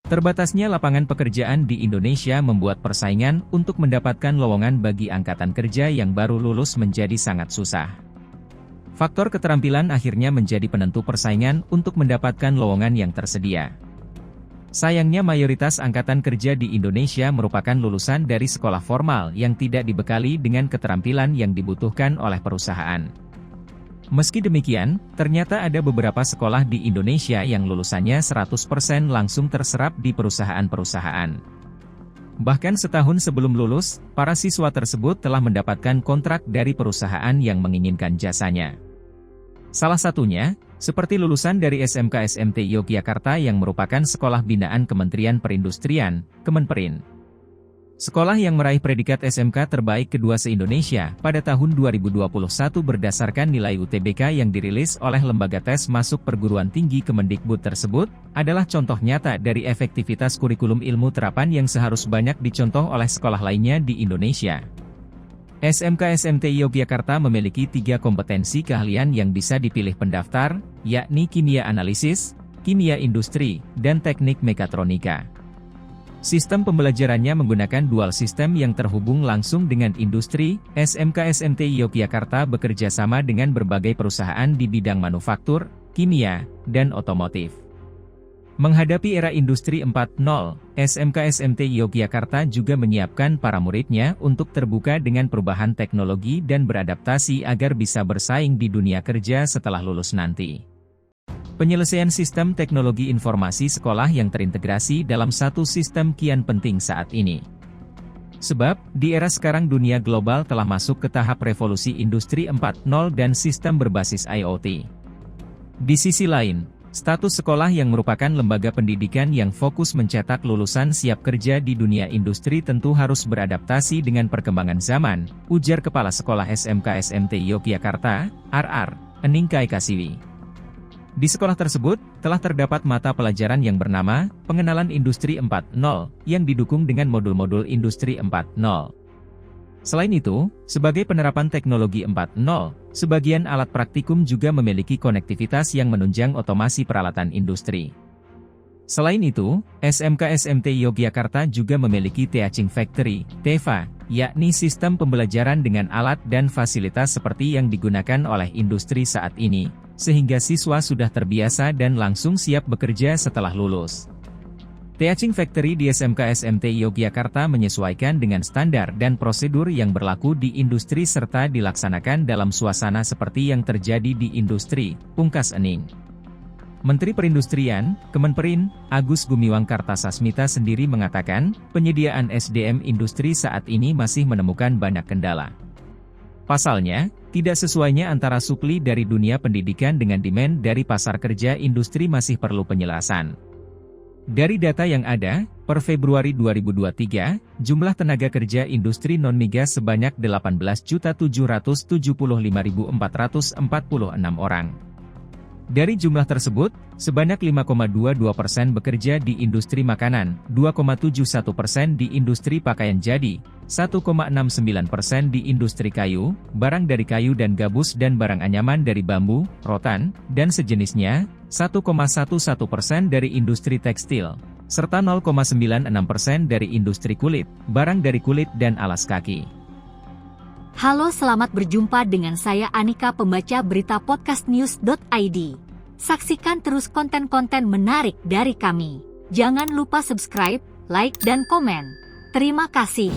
Terbatasnya lapangan pekerjaan di Indonesia membuat persaingan untuk mendapatkan lowongan bagi angkatan kerja yang baru lulus menjadi sangat susah. Faktor keterampilan akhirnya menjadi penentu persaingan untuk mendapatkan lowongan yang tersedia. Sayangnya mayoritas angkatan kerja di Indonesia merupakan lulusan dari sekolah formal yang tidak dibekali dengan keterampilan yang dibutuhkan oleh perusahaan. Meski demikian, ternyata ada beberapa sekolah di Indonesia yang lulusannya 100% langsung terserap di perusahaan-perusahaan. Bahkan setahun sebelum lulus, para siswa tersebut telah mendapatkan kontrak dari perusahaan yang menginginkan jasanya. Salah satunya, seperti lulusan dari SMK SMT Yogyakarta yang merupakan sekolah binaan Kementerian Perindustrian, Kemenperin. Sekolah yang meraih predikat SMK terbaik kedua se-Indonesia pada tahun 2021 berdasarkan nilai UTBK yang dirilis oleh Lembaga Tes Masuk Perguruan Tinggi Kemendikbud tersebut, adalah contoh nyata dari efektivitas kurikulum ilmu terapan yang seharus banyak dicontoh oleh sekolah lainnya di Indonesia. SMK SMT Yogyakarta memiliki 3 kompetensi keahlian yang bisa dipilih pendaftar, yakni kimia analisis, kimia industri, dan teknik mekatronika. Sistem pembelajarannya menggunakan dual sistem yang terhubung langsung dengan industri. SMK SMT Yogyakarta bekerja sama dengan berbagai perusahaan di bidang manufaktur, kimia, dan otomotif. Menghadapi era industri 4.0, SMK SMT Yogyakarta juga menyiapkan para muridnya untuk terbuka dengan perubahan teknologi dan beradaptasi agar bisa bersaing di dunia kerja setelah lulus nanti. Penyelesaian sistem teknologi informasi sekolah yang terintegrasi dalam satu sistem kian penting saat ini. Sebab, di era sekarang dunia global telah masuk ke tahap revolusi industri 4.0 dan sistem berbasis IoT. Di sisi lain, status sekolah yang merupakan lembaga pendidikan yang fokus mencetak lulusan siap kerja di dunia industri tentu harus beradaptasi dengan perkembangan zaman, ujar Kepala Sekolah SMK SMT Yogyakarta, RR, Eningkai Kasiwi. Di sekolah tersebut, telah terdapat mata pelajaran yang bernama Pengenalan Industri 4.0, yang didukung dengan modul-modul Industri 4.0. Selain itu, sebagai penerapan teknologi 4.0, sebagian alat praktikum juga memiliki konektivitas yang menunjang otomasi peralatan industri. Selain itu, SMK SMT Yogyakarta juga memiliki Teaching Factory, TEFA, yakni sistem pembelajaran dengan alat dan fasilitas seperti yang digunakan oleh industri saat ini, sehingga siswa sudah terbiasa dan langsung siap bekerja setelah lulus. Teaching Factory di SMK SMT Yogyakarta menyesuaikan dengan standar dan prosedur yang berlaku di industri serta dilaksanakan dalam suasana seperti yang terjadi di industri, pungkas Ening. Menteri Perindustrian, Kemenperin, Agus Gumiwang Kartasasmita sendiri mengatakan, penyediaan SDM industri saat ini masih menemukan banyak kendala. Pasalnya, tidak sesuainya antara supli dari dunia pendidikan dengan demand dari pasar kerja industri masih perlu penjelasan. Dari data yang ada, per Februari 2023, jumlah tenaga kerja industri non-migas sebanyak 18.775.446 orang. Dari jumlah tersebut, sebanyak 5,22% bekerja di industri makanan, 2,71% di industri pakaian jadi, 1,69% di industri kayu, barang dari kayu dan gabus dan barang anyaman dari bambu, rotan, dan sejenisnya, 1,11% dari industri tekstil, serta 0,96% dari industri kulit, barang dari kulit dan alas kaki. Halo, selamat berjumpa dengan saya Anika, pembaca berita podcastnews.id. Saksikan terus konten-konten menarik dari kami. Jangan lupa subscribe, like, dan komen. Terima kasih.